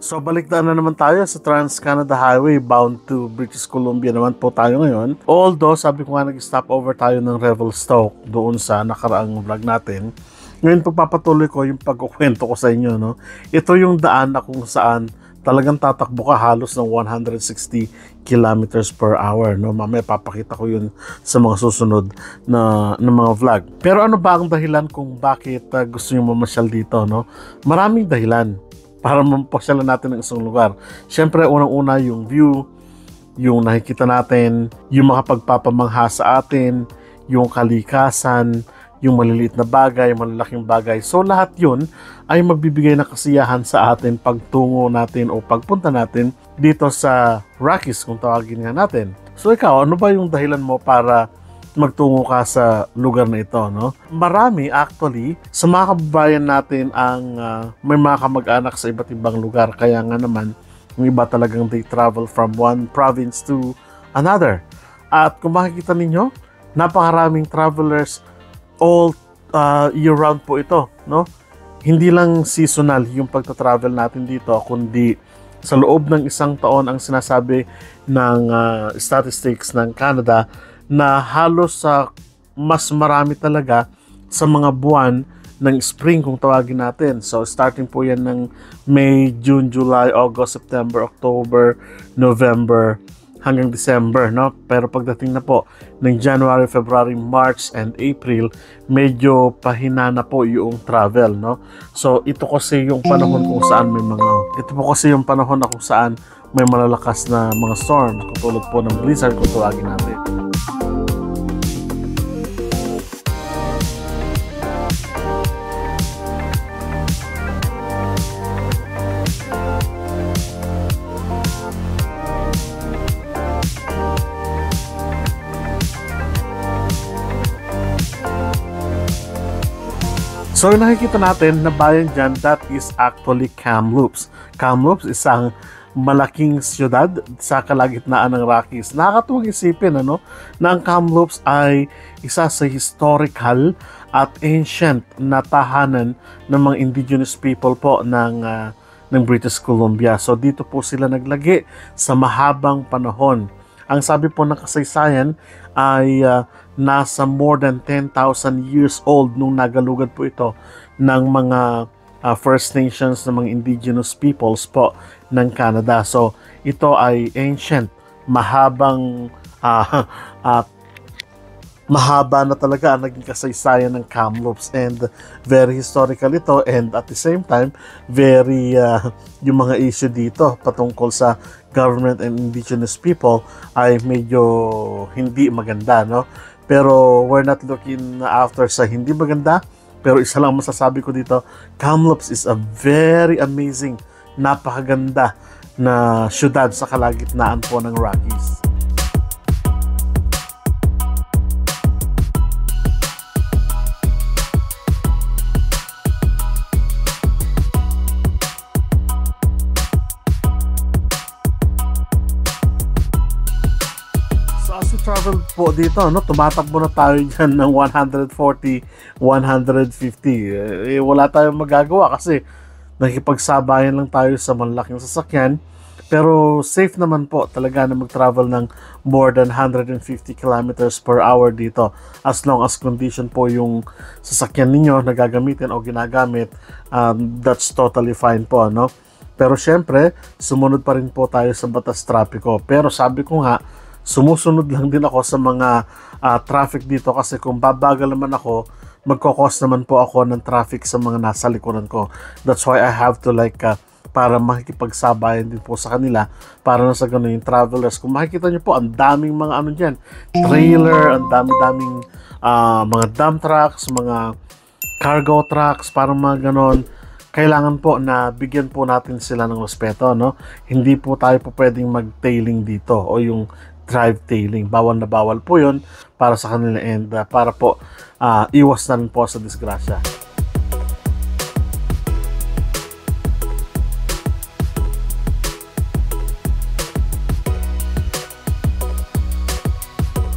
So baliktad na naman tayo sa Trans-Canada Highway bound to British Columbia naman po tayo ngayon. Although sabi ko nga nag-stop over tayo ng Revelstoke doon sa nakaraang vlog natin. Ngayon pagpapatuloy ko yung pagkukwento ko sa inyo. No? Ito yung daan na kung saan talagang tatakbo ka halos ng 160 kilometers per hour. No? Mamaya papakita ko yun sa mga susunod na mga vlog. Pero ano ba ang dahilan kung bakit gusto nyo mamasyal dito? No? Maraming dahilan para mapasyalan natin ng isang lugar. Siyempre, unang-una yung view, yung nakikita natin, yung makapagpapamangha sa atin, yung kalikasan, yung maliliit na bagay, malalaking bagay. So, lahat yun ay magbibigay ng kasiyahan sa atin pagtungo natin o pagpunta natin dito sa Rockies, kung tawagin nga natin. So, ikaw, ano ba yung dahilan mo para magtungo ka sa lugar na ito, no? Marami actually sa mga kababayan natin ang may mga kamag-anak sa iba't ibang lugar, kaya nga naman yung iba talagang they travel from one province to another. At kung makikita ninyo, napakaraming travelers all year round po ito, no? Hindi lang seasonal yung pagta-travel natin dito, kundi sa loob ng isang taon ang sinasabi ng statistics ng Canada na halos sa mas marami talaga sa mga buwan ng spring kung tawagin natin. So starting po yan ng May, June, July, August, September, October, November hanggang December, no? Pero pagdating na po ng January, February, March and April, medyo pahina na po yung travel, no? So ito kasi yung panahon kung saan may malalakas na mga storm, katulad po ng blizzard kung tawagin natin. So yung nakikita natin na bayan dyan, that is actually Kamloops. Kamloops is isang malaking siyudad sa kalagitnaan ng Rockies. Nakakatuwang isipin na ang Kamloops ay isa sa historical at ancient na tahanan ng mga indigenous people po ng British Columbia. So dito po sila naglagi sa mahabang panahon. Ang sabi po ng kasaysayan ay nasa more than 10,000 years old nung nagalugad po ito ng mga First Nations na mga indigenous peoples po ng Canada. So ito ay ancient, mahaba na talaga ang naging kasaysayan ng Kamloops, and very historical ito, and at the same time very yung mga issue dito patungkol sa government and indigenous people ay medyo hindi maganda, no? Pero we're not looking after sa hindi maganda, pero isa lang masasabi ko dito, Kamloops is a very amazing, napakaganda na syudad sa kalagitnaan po ng Rockies. Travel po dito, no? Tumatakbo na tayo dyan ng 140, 150. Wala tayong magagawa kasi nakikipagsabayan lang tayo sa malaking sasakyan. Pero safe naman po talaga na mag-travel ng more than 150 kilometers per hour dito. As long as condition po yung sasakyan ninyo na gagamitin o ginagamit, that's totally fine po, no? Pero syempre, sumunod pa rin po tayo sa batas trapiko. Pero sabi ko nga, sumusunod lang din ako sa mga traffic dito kasi kung babagal naman ako, magkakos naman po ako ng traffic sa mga nasa likuran ko. That's why I have to para makikipagsabayan din po sa kanila para na sa ganun yung travelers. Kung makikita nyo po, ang daming mga dyan, trailer, ang daming mga dump trucks, mga cargo trucks, parang mga ganun. Kailangan po na bigyan po natin sila ng respeto, no? Hindi po tayo po pwedeng mag-tailing dito o yung drive tailing. Bawal na bawal po yun para sa kanila, and para po iwas na rin po sa disgrasya.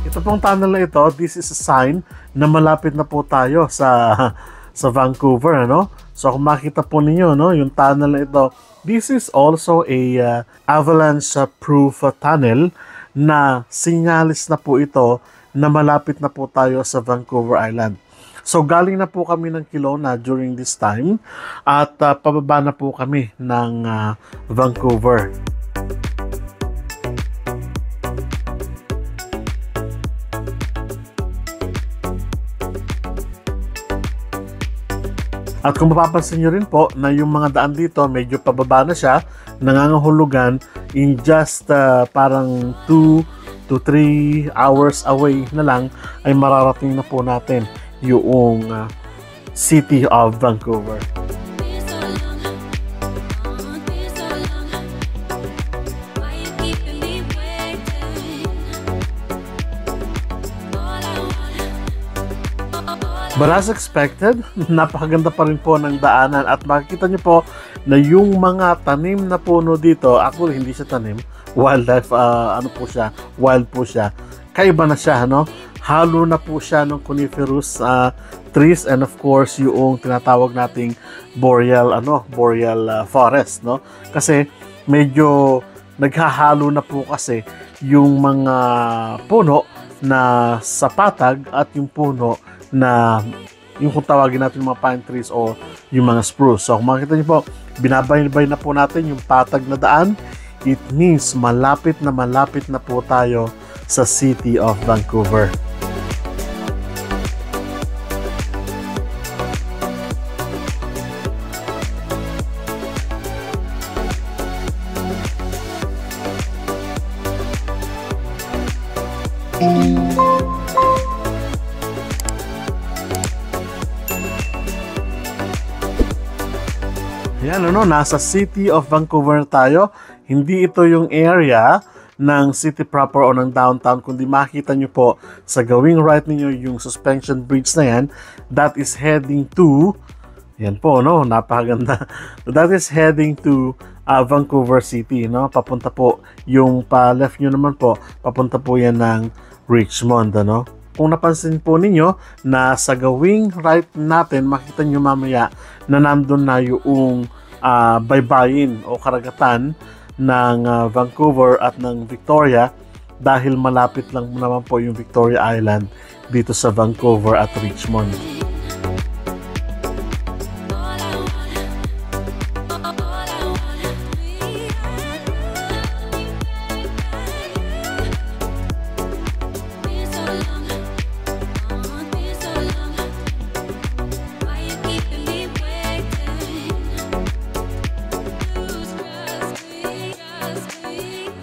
Ito pong tunnel na ito, this is a sign na malapit na po tayo sa Vancouver, ano? So kung makita po ninyo, no, yung tunnel na ito, This is also a avalanche-proof tunnel na sinyalis na po ito na malapit na po tayo sa Vancouver Island. So galing na po kami ng Kelowna during this time at pababa na po kami ng Vancouver. At kung mapapansin nyo rin po na yung mga daan dito medyo pababa na siya, nangangahulugan in just parang 2 to 3 hours away na lang ay mararating na po natin yung City of Vancouver. But as expected, napakaganda pa rin po ng daanan at makikita nyo po na yung mga tanim na puno dito, actually hindi siya tanim, wildlife, ano po siya, wild po siya. Kaiba na siya, no? Halo na po siya ng coniferous trees and of course yung tinatawag nating boreal forest, no? Kasi medyo naghahalo na po kasi yung mga puno na sa patag at yung puno na yung kung tawagin natin yung mga pine trees o yung mga spruce. So kung makikita niyo po, binabaybay na po natin yung patag na daan. It means malapit na po tayo sa City of Vancouver. Yan, nasa City of Vancouver tayo. Hindi ito yung area ng city proper o ng downtown, kundi makita nyo po sa gawing right ninyo yung suspension bridge na yan. That is heading to, yan po, no? Napakaganda. That is heading to Vancouver City, no? Papunta po, yung pa-left nyo naman po, papunta po yan ng Richmond, ano? Kung napansin po ninyo na sa gawing right natin, makita nyo mamaya na nandun na yung baybayin o karagatan ng Vancouver at ng Victoria dahil malapit lang naman po yung Victoria Island dito sa Vancouver at Richmond.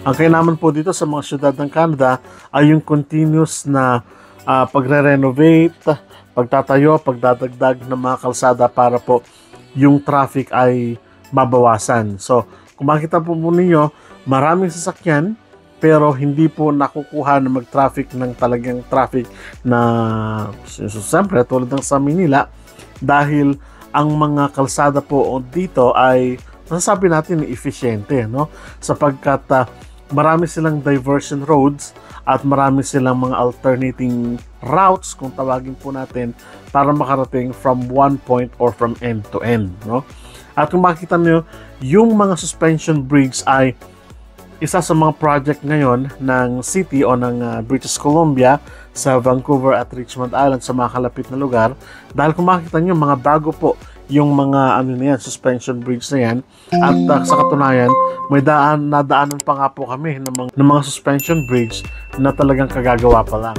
Ang kailangan po dito sa mga syudad ng Canada ay yung continuous na pagre-renovate, pagtatayo, pagdadagdag ng mga kalsada para po yung traffic ay mabawasan. So, kung makita po ninyo, maraming sasakyan pero hindi po nakukuha na mag-traffic ng talagang traffic na siyempre tulad ng sa Manila dahil ang mga kalsada po dito ay masasabi natin efficiente, no? Sapagkat marami silang diversion roads at marami silang mga alternating routes kung tawagin po natin para makarating from one point or from end to end, no? At kung makikita niyo, yung mga suspension bridge ay isa sa mga project ngayon ng city o ng British Columbia sa Vancouver at Richmond Island sa mga kalapit na lugar. Dahil kung makikita niyo, mga bago po yung mga suspension bridge na yan at sa katunayan may nadaanan pa nga po kami ng mga suspension bridge na talagang kagagawa pa lang.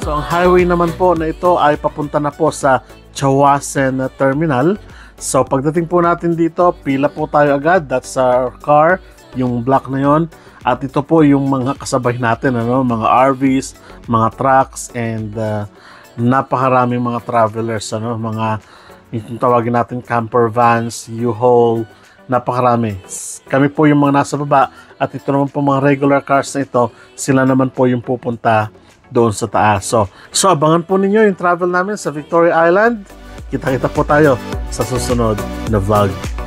So ang highway naman po na ito ay papunta na po sa Tsawwassen Terminal. So pagdating po natin dito, pila po tayo agad. That's our car, yung black na yon. At ito po yung mga kasabay natin, mga RVs, mga trucks, and Napakaraming mga travelers, ano, mga yung tawagin natin camper vans, U-Haul, napakarami. Kami po yung mga nasa baba at ito naman po mga regular cars na ito, sila naman po yung pupunta doon sa taas. So abangan po ninyo yung travel namin sa Victoria Island. Kita-kita po tayo sa susunod na vlog.